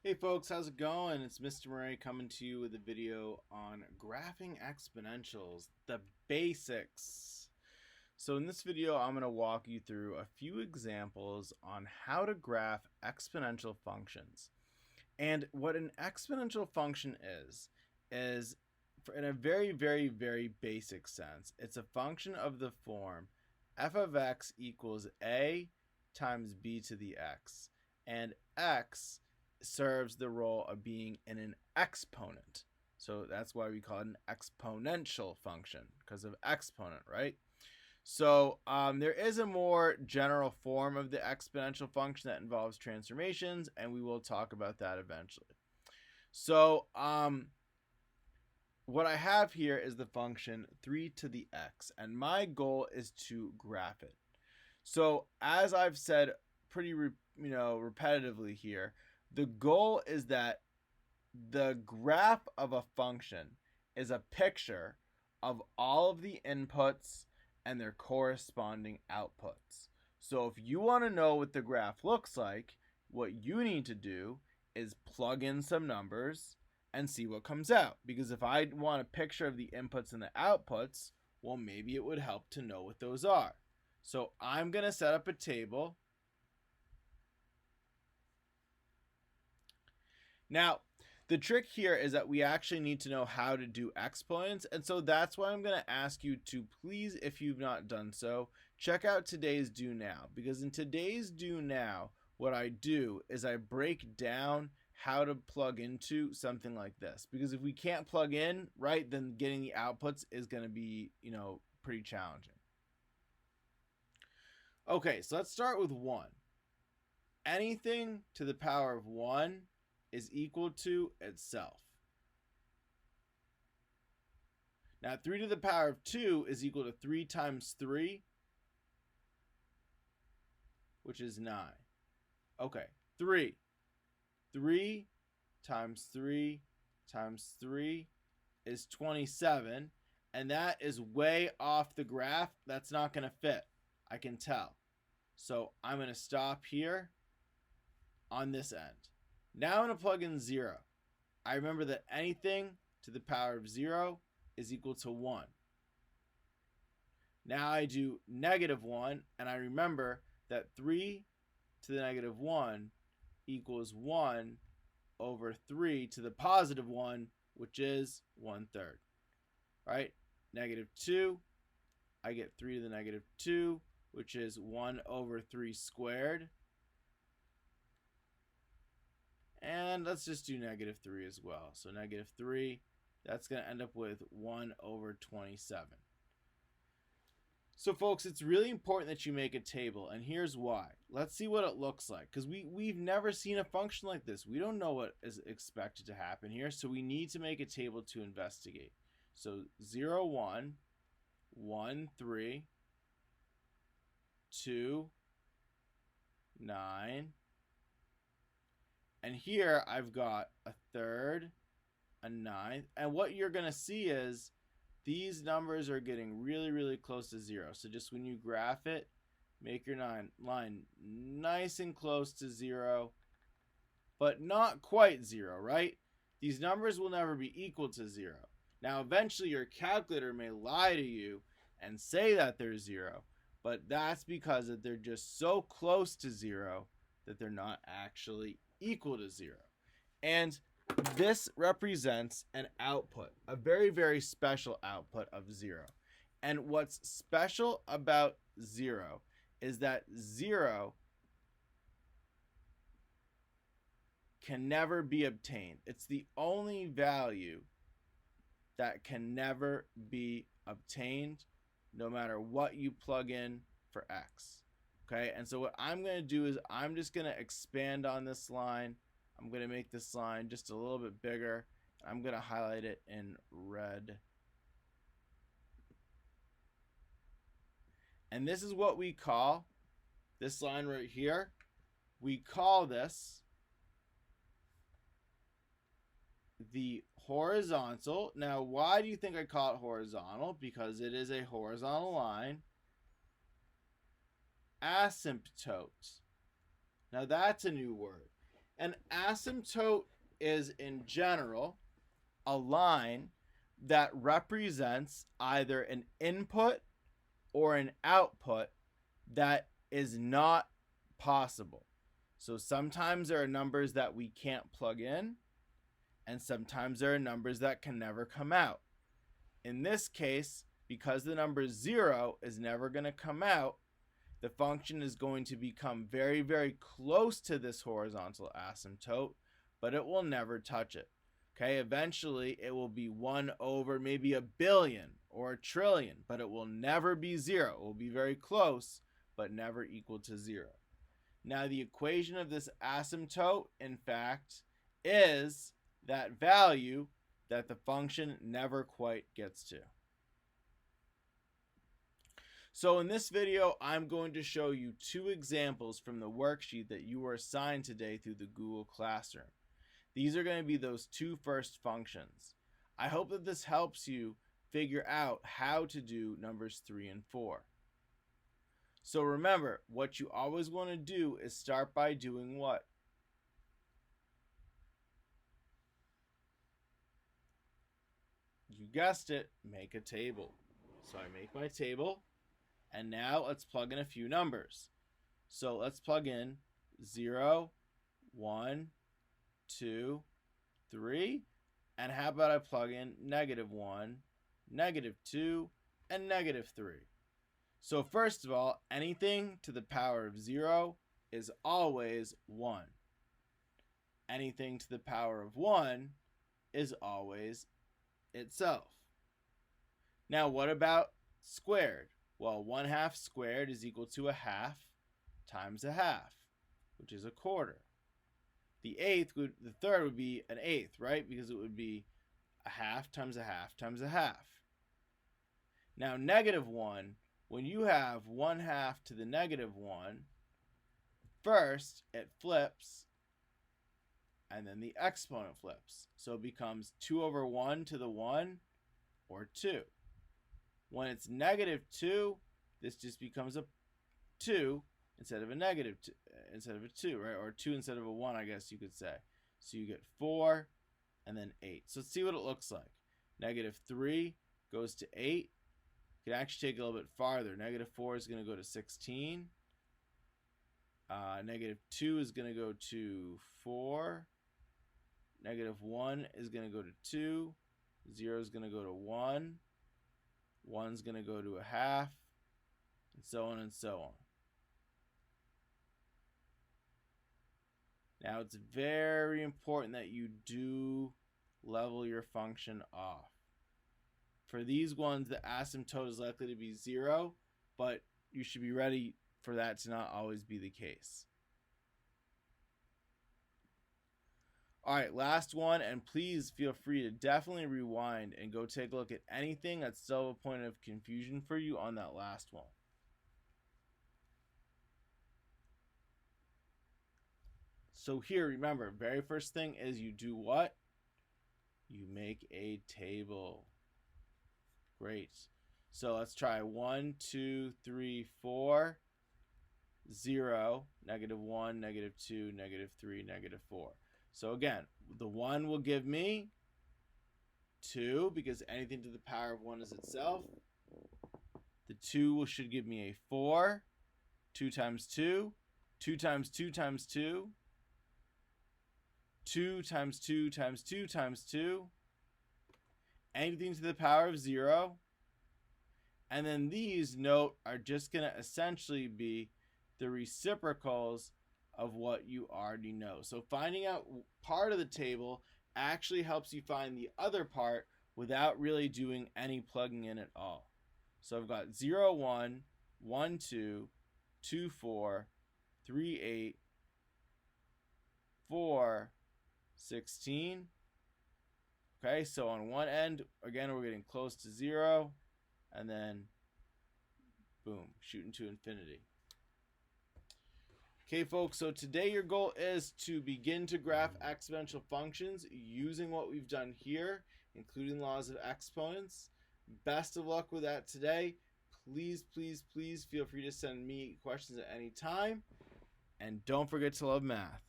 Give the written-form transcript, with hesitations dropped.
Hey folks, how's it going? It's Mr. Murray coming to you with a video on graphing exponentials, the basics. So in this video, I'm going to walk you through a few examples on how to graph exponential functions. And what an exponential function is in a very basic sense, it's a function of the form f of x equals a times b to the x. And x serves the role of being an exponent. So that's why we call it an exponential function, because of exponent, right? So there is a more general form of the exponential function that involves transformations, and we will talk about that eventually. So what I have here is the function 3 to the x, and my goal is to graph it. So as I've said pretty repetitively here, the goal is that the graph of a function is a picture of all of the inputs and their corresponding outputs. So if you want to know what the graph looks like, what you need to do is plug in some numbers and see what comes out. Because if I want a picture of the inputs and the outputs, well, maybe it would help to know what those are. So I'm going to set up a table. Now, the trick here is that we actually need to know how to do exponents, and so that's why I'm going to ask you to please, if you've not done so, check out today's Do Now, because in today's Do Now, what I do is I break down how to plug into something like this, because if we can't plug in, right, then getting the outputs is going to be, pretty challenging. Okay, so let's start with 1. Anything to the power of 1 is equal to itself. Now 3 to the power of 2 is equal to 3 times 3, which is 9. Okay, 3. 3 times 3 times 3 is 27, and that is way off the graph. That's not going to fit. I can tell. So I'm going to stop here on this end. Now I'm going to plug in 0. I remember that anything to the power of 0 is equal to 1. Now I do -1, and I remember that 3 to the -1 equals 1 over 3 to the positive 1, which is 1/3. Right? -2, I get 3 to the -2, which is 1 over 3 squared. And let's just do -3 as well. So -3, that's going to end up with 1 over 27. So folks, it's really important that you make a table, and here's why. Let's see what it looks like, because we've never seen a function like this. We don't know what is expected to happen here, so we need to make a table to investigate. So 0, 1, 1, 3, 2, 9, and here I've got a 1/3, a 9th, and what you're going to see is these numbers are getting really close to 0. So just when you graph it, make your line nice and close to 0, but not quite 0, right? These numbers will never be equal to 0. Now eventually your calculator may lie to you and say that they're 0, but that's because that they're just so close to 0 that they're not actually equal to 0. And this represents an output, a very special output of 0. And what's special about 0 is that 0 can never be obtained. It's the only value that can never be obtained, no matter what you plug in for x. Okay, and so what I'm going to do is I'm just going to expand on this line. I'm going to make this line just a little bit bigger. I'm going to highlight it in red. And this is what we call this line right here. We call this the horizontal. Now, why do you think I call it horizontal? Because it is a horizontal line. Asymptote. Now that's a new word. An asymptote is, in general, a line that represents either an input or an output that is not possible. So sometimes there are numbers that we can't plug in, and sometimes there are numbers that can never come out. In this case, because the number 0 is never going to come out, the function is going to become very, very close to this horizontal asymptote, but it will never touch it. Okay, eventually it will be 1 over maybe a billion or a trillion, but it will never be 0. It will be very close, but never equal to 0. Now, the equation of this asymptote, in fact, is that value that the function never quite gets to. So in this video, I'm going to show you 2 examples from the worksheet that you were assigned today through the Google Classroom. These are going to be those 2 first functions. I hope that this helps you figure out how to do numbers 3 and 4. So remember, what you always want to do is start by doing what? You guessed it, make a table. So I make my table, and now let's plug in a few numbers. So let's plug in 0, 1, 2, 3, and how about I plug in -1, -2, and -3. So first of all, anything to the power of 0 is always 1. Anything to the power of 1 is always itself. Now what about squared? Well, 1/2 squared is equal to 1/2 times 1/2, which is 1/4. The third would be an eighth, right? Because it would be 1/2 times 1/2 times 1/2. Now -1, when you have 1/2 to the -1, first it flips, and then the exponent flips. So it becomes 2 over 1 to the 1, or 2. When it's -2, this just becomes a 2 instead of a -2, right? Or 2 instead of a 1, I guess you could say. So you get 4 and then 8. So let's see what it looks like. -3 goes to 8. You can actually take it a little bit farther. -4 is going to go to 16. -2 is going to go to 4. -1 is going to go to 2. 0 is going to go to 1. 1 is going to go to 1/2, and so on and so on. Now, it's very important that you do level your function off. For these ones, the asymptote is likely to be 0, but you should be ready for that to not always be the case. All right, last one, and please feel free to definitely rewind and go take a look at anything that's still a point of confusion for you on that last one. So here, remember, very first thing is you do what? You make a table. Great. So let's try 1, 2, 3, 4, 0, -1, -2, -3, -4. So again, the 1 will give me 2 because anything to the power of 1 is itself. The 2 should give me a 4. 2 times 2. 2 times 2 times 2. 2 times 2 times 2 times 2. Anything to the power of 0. And then these, note, are just going to essentially be the reciprocals of what you already know. So finding out part of the table actually helps you find the other part without really doing any plugging in at all. So I've got 0, 1, 1, 2, 2, 4, 3, 8, 4, 16. Okay, so on one end, again, we're getting close to 0, and then boom, shooting to infinity. Okay, folks, so today your goal is to begin to graph exponential functions using what we've done here, including laws of exponents. Best of luck with that today. Please, please, please feel free to send me questions at any time. And don't forget to love math.